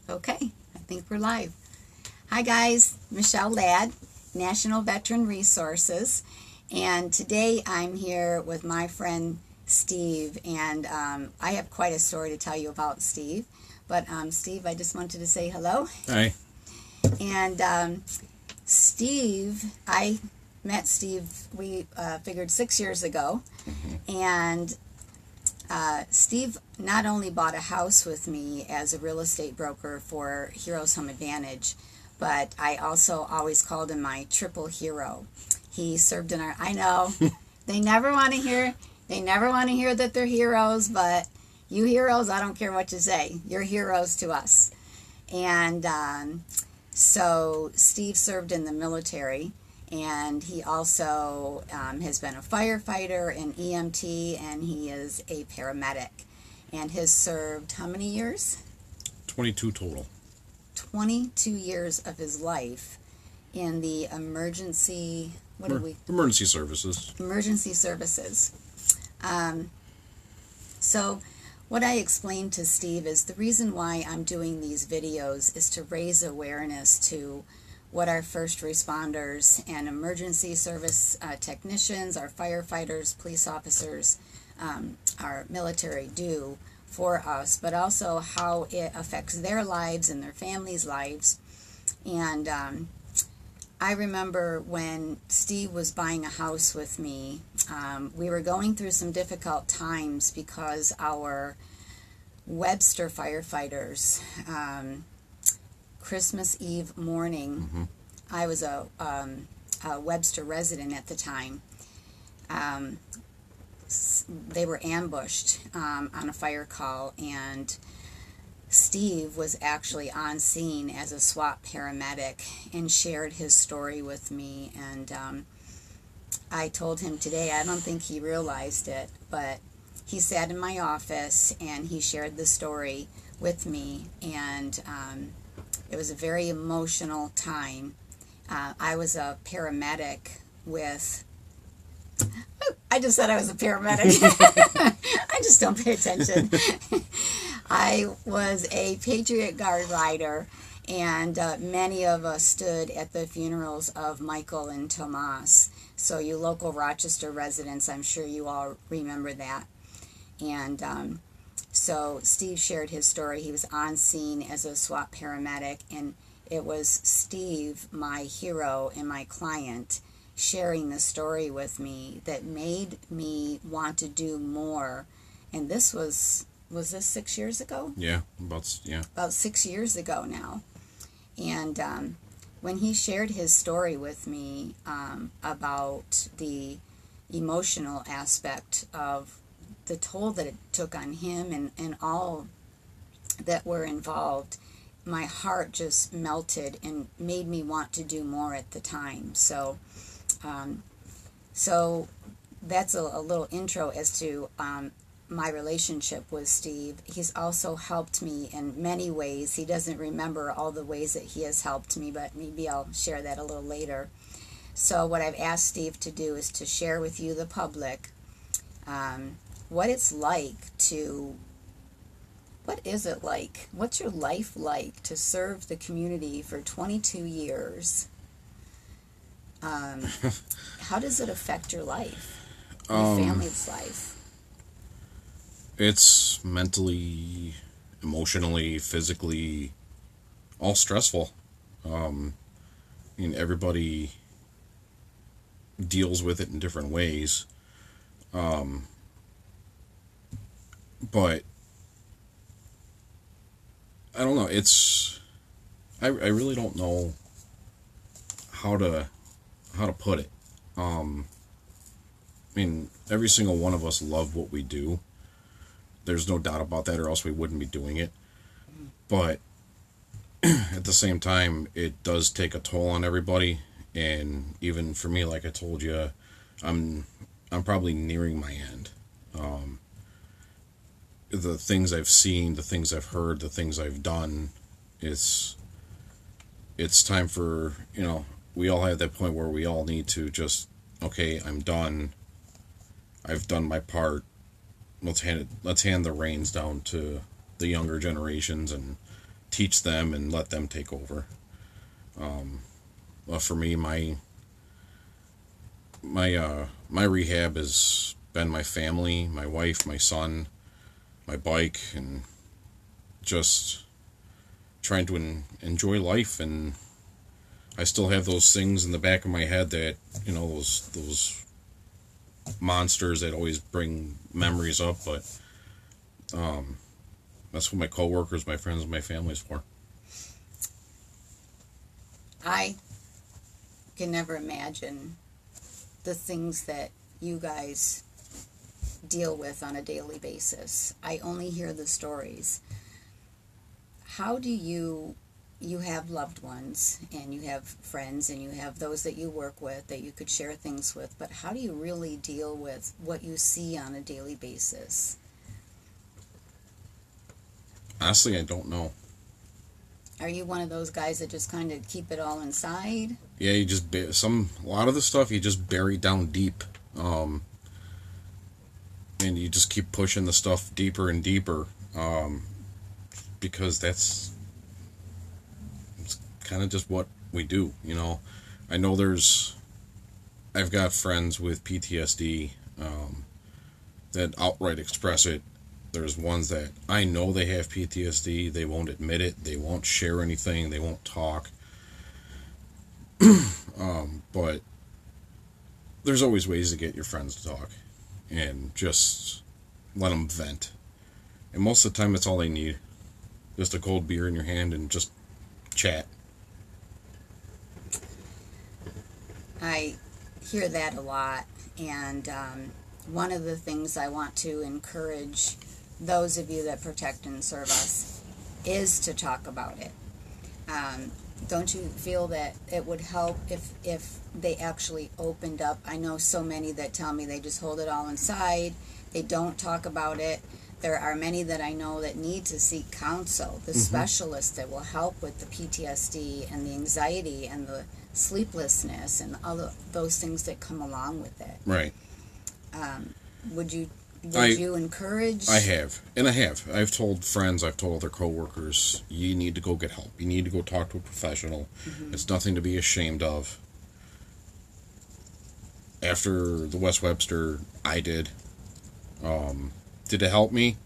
Okay, I think we're live. Hi guys, Michelle Ladd, National Veteran Resources, and today I'm here with my friend Steve, and I have quite a story to tell you about Steve. But Steve, I just wanted to say hello. Hi. And Steve, I met Steve, we figured 6 years ago, and Steve not only bought a house with me as a real estate broker for Heroes Home Advantage, but I also always called him my triple hero. He served in our, I know, they never want to hear that they're heroes, but you heroes, I don't care what you say. You're heroes to us. And so Steve served in the military, and he also has been a firefighter, an EMT, and he is a paramedic, and has served how many years? 22 total. 22 years of his life in the emergency, Emergency services. Emergency services. So what I explained to Steve is the reason why I'm doing these videos is to raise awareness to what our first responders and emergency service technicians, our firefighters, police officers, our military do for us, but also how it affects their lives and their families' lives. And I remember when Steve was buying a house with me, we were going through some difficult times because our Webster firefighters, Christmas Eve morning, I was a Webster resident at the time. They were ambushed on a fire call, and Steve was actually on scene as a SWAT paramedic and shared his story with me. And I told him today, I don't think he realized it, but he sat in my office and he shared the story with me, and it was a very emotional time. I was a paramedic with... I just said I was a paramedic. I just don't pay attention. I was a Patriot Guard rider, and many of us stood at the funerals of Michael and Tomas. So you local Rochester residents, I'm sure you all remember that. And so Steve shared his story. He was on scene as a SWAT paramedic, and it was Steve, my hero and my client, sharing the story with me that made me want to do more. And this was this 6 years ago? Yeah, about 6 years ago now. And when he shared his story with me about the emotional aspect of the toll that it took on him and all that were involved, my heart just melted and made me want to do more at the time. So that's a little intro as to my relationship with Steve. He's also helped me in many ways. He doesn't remember all the ways that he has helped me, but maybe I'll share that a little later. So what I've asked Steve to do is to share with you, the public, what it's like to... What is it like? What's your life like to serve the community for 22 years? How does it affect your life, your family's life? It's mentally, emotionally, physically, all stressful. Everybody deals with it in different ways. But I don't know. I really don't know how to put it. Every single one of us love what we do. There's no doubt about that, or else we wouldn't be doing it. But at the same time, it does take a toll on everybody. And even for me, like I told you, I'm probably nearing my end. The things I've seen, the things I've heard, the things I've done, it's time for, we all have that point where we all need to just, okay, I'm done. I've done my part. Let's hand the reins down to the younger generations and teach them and let them take over. Well, for me, my rehab has been my family, my wife, my son, my bike, and just trying to enjoy life. And I still have those things in the back of my head that, those monsters that always bring memories up. But that's what my coworkers, my friends, and my family is for. I can never imagine the things that you guys deal with on a daily basis. I only hear the stories. How do you have loved ones and you have friends and you have those that you work with that you could share things with, but how do you really deal with what you see on a daily basis? Honestly, I don't know. Are you one of those guys that just kind of keep it all inside? Yeah, you just a lot of the stuff you just bury down deep, and you just keep pushing the stuff deeper and deeper, because it's kind of just what we do. I know I've got friends with PTSD that outright express it. There's ones that I know they have PTSD. They won't admit it. They won't share anything. They won't talk. But there's always ways to get your friends to talk and just let them vent. And most of the time, that's all they need. Just a cold beer in your hand and just chat. I hear that a lot. And one of the things I want to encourage those of you that protect and serve us is to talk about it. Don't you feel that it would help if they actually opened up? I know so many that tell me they just hold it all inside. They don't talk about it. There are many that I know that need to seek counsel, the specialists that will help with the PTSD and the anxiety and the sleeplessness and all those things that come along with it. Right. Would you encourage? I have. I've told friends, I've told other coworkers, you need to go get help. You need to go talk to a professional. It's nothing to be ashamed of. After the West Webster, I did. Did it help me?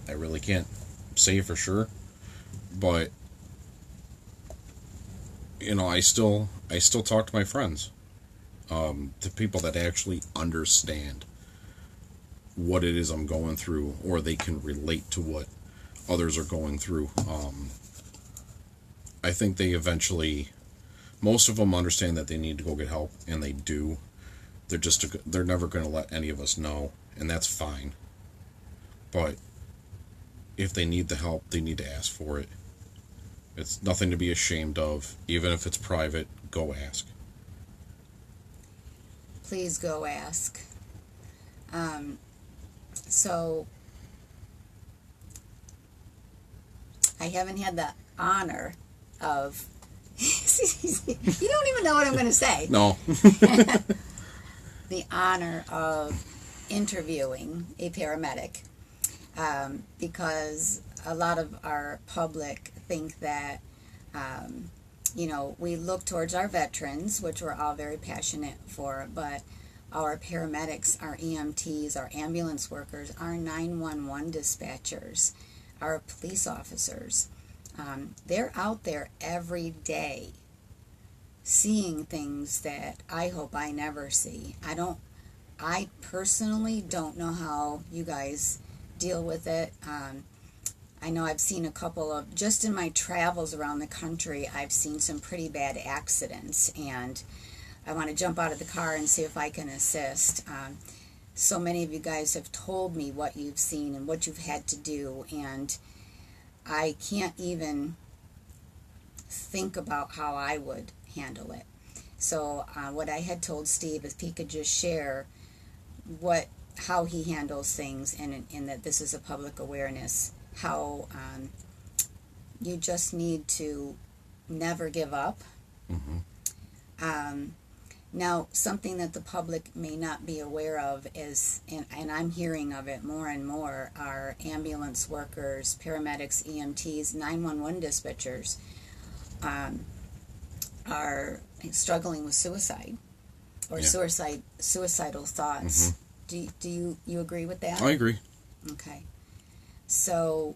I really can't say for sure. But, I still talk to my friends. To people that actually understand what it is I'm going through, or they can relate to what others are going through. I think they eventually, most of them understand that they need to go get help, and they do. They're never going to let any of us know, and that's fine. But if they need the help, they need to ask for it. It's nothing to be ashamed of. Even if it's private, go ask. Please go ask. So I haven't had the honor of you don't even know what I'm going to say. No. The honor of interviewing a paramedic, because a lot of our public think that we look towards our veterans, which we're all very passionate for, but our paramedics, our EMTs, our ambulance workers, our 911 dispatchers, our police officers, they're out there every day seeing things that I hope I never see. I personally don't know how you guys deal with it. I know I've seen a couple of, just in my travels around the country, I've seen some pretty bad accidents, and I want to jump out of the car and see if I can assist. So many of you guys have told me what you've seen and what you've had to do, and I can't even think about how I would handle it. So what I had told Steve is he could just share how he handles things, and that this is a public awareness, how you just need to never give up. Now, something that the public may not be aware of is, and I'm hearing of it more and more, are ambulance workers, paramedics, EMTs, 911 dispatchers are struggling with suicide or Yeah. suicidal thoughts. Do you agree with that? I agree. Okay. So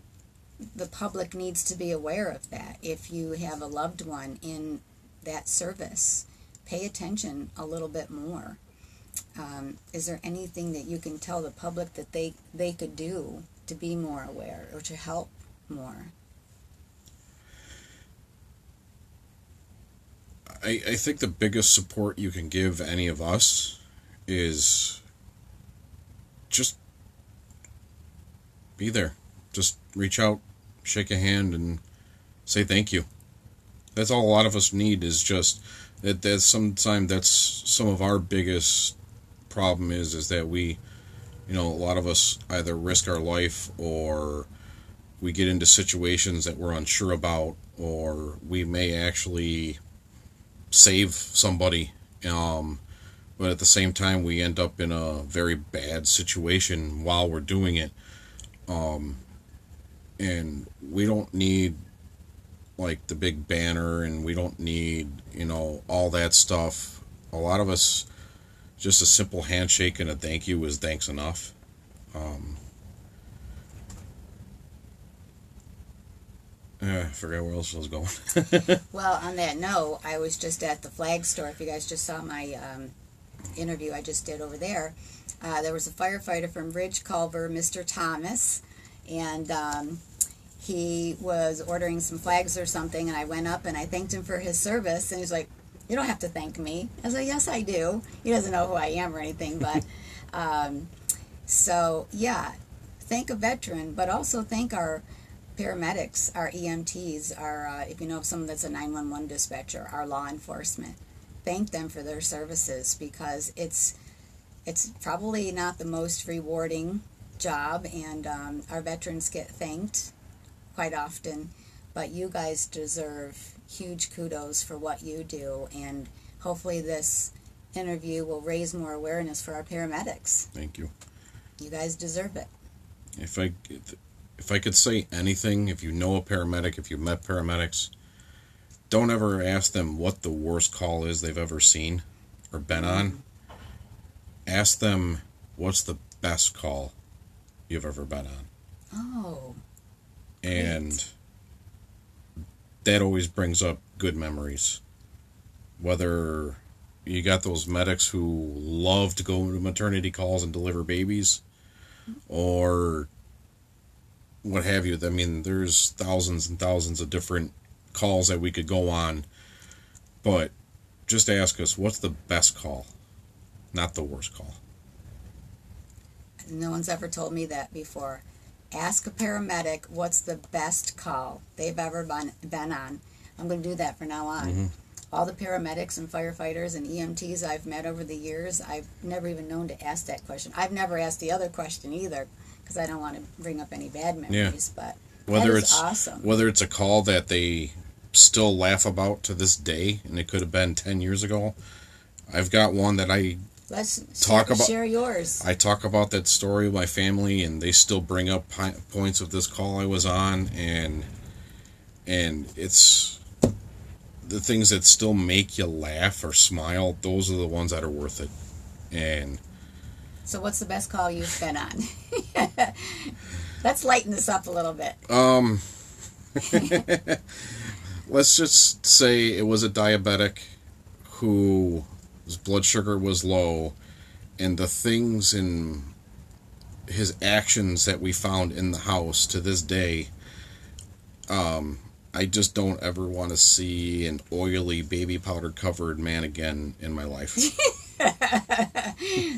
the public needs to be aware of that. If you have a loved one in that service, pay attention a little bit more. Is there anything that you can tell the public that they could do to be more aware or to help more? I think the biggest support you can give any of us is just be there. Just reach out, shake a hand, and say thank you. That's all a lot of us need is just that's sometimes that's some of our biggest problem is that we, a lot of us either risk our life or we get into situations that we're unsure about, or we may actually save somebody, but at the same time we end up in a very bad situation while we're doing it, and we don't need like the big banner, and we don't need all that stuff. A lot of us, just a simple handshake and a thank you is thanks enough. I forgot where else I was going. Well, on that note, I was just at the flag store. If you guys just saw my interview I just did over there, there was a firefighter from Ridge Culver, Mr. Thomas, and he was ordering some flags or something, and I went up and I thanked him for his service, and he's like, "You don't have to thank me." I was like, "Yes, I do." He doesn't know who I am or anything, but so yeah, thank a veteran, but also thank our paramedics, our EMTs, our if you know of someone that's a 911 dispatcher, our law enforcement. Thank them for their services, because it's probably not the most rewarding job, and our veterans get thanked quite often, but you guys deserve huge kudos for what you do, and hopefully this interview will raise more awareness for our paramedics. Thank you. You guys deserve it. If I could say anything, if you know a paramedic, if you've met paramedics, don't ever ask them what the worst call is they've ever seen or been on. Ask them what's the best call you've ever been on. Oh. And great. That always brings up good memories. Whether you got those medics who love to go to maternity calls and deliver babies, or what have you. I mean, there's thousands and thousands of different calls that we could go on, but just ask us, what's the best call, not the worst call. No one's ever told me that before. Ask a paramedic what's the best call they've ever been on. I'm going to do that from now on. All the paramedics and firefighters and EMTs I've met over the years, I've never even known to ask that question. I've never asked the other question either, because I don't want to bring up any bad memories. But whether that is it's awesome. Whether it's a call that they still laugh about to this day, and it could have been 10 years ago. I've got one that Share yours. I talk about that story with my family, and they still bring up points of this call I was on, and it's the things that still make you laugh or smile. Those are the ones that are worth it. And so, what's the best call you've been on? Let's lighten this up a little bit. Let's just say it was a diabetic who his blood sugar was low, and the things in his actions that we found in the house to this day, I just don't ever want to see an oily baby powder covered man again in my life.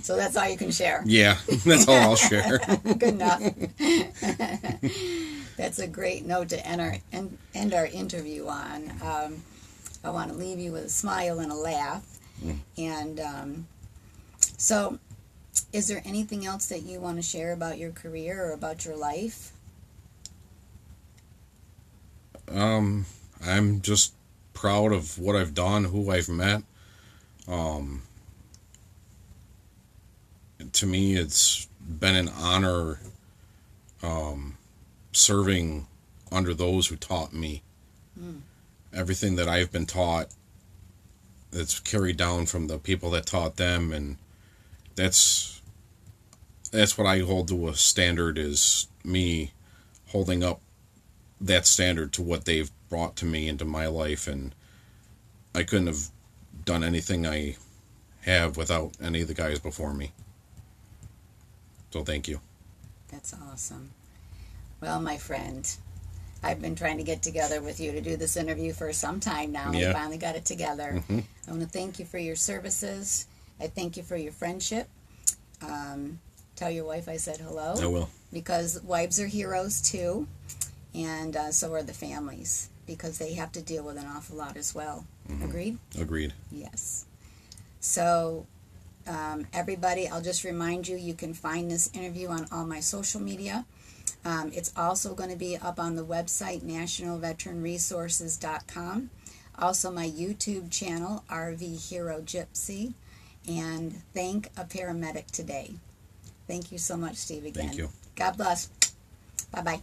So that's all you can share. Yeah, that's all I'll share. Good enough. That's a great note to end our interview on. I want to leave you with a smile and a laugh. And so, is there anything else that you want to share about your career or about your life? I'm just proud of what I've done, who I've met. to me, it's been an honor serving under those who taught me. Everything that I've been taught, that's carried down from the people that taught them, and that's what I hold to a standard, is me holding up that standard to what they've brought to me into my life, and I couldn't have done anything I have without any of the guys before me. So thank you. That's awesome. Well, my friend, I've been trying to get together with you to do this interview for some time now. Yeah. We finally got it together. I want to thank you for your services. I thank you for your friendship. Tell your wife I said hello. I will. Because wives are heroes too, and so are the families, because they have to deal with an awful lot as well. Agreed? Agreed. Yes. So, everybody, I'll just remind you, you can find this interview on all my social media. It's also going to be up on the website, nationalveteranresources.com. Also, my YouTube channel, RV Hero Gypsy. And thank a paramedic today. Thank you so much, Steve, again. Thank you. God bless. Bye-bye.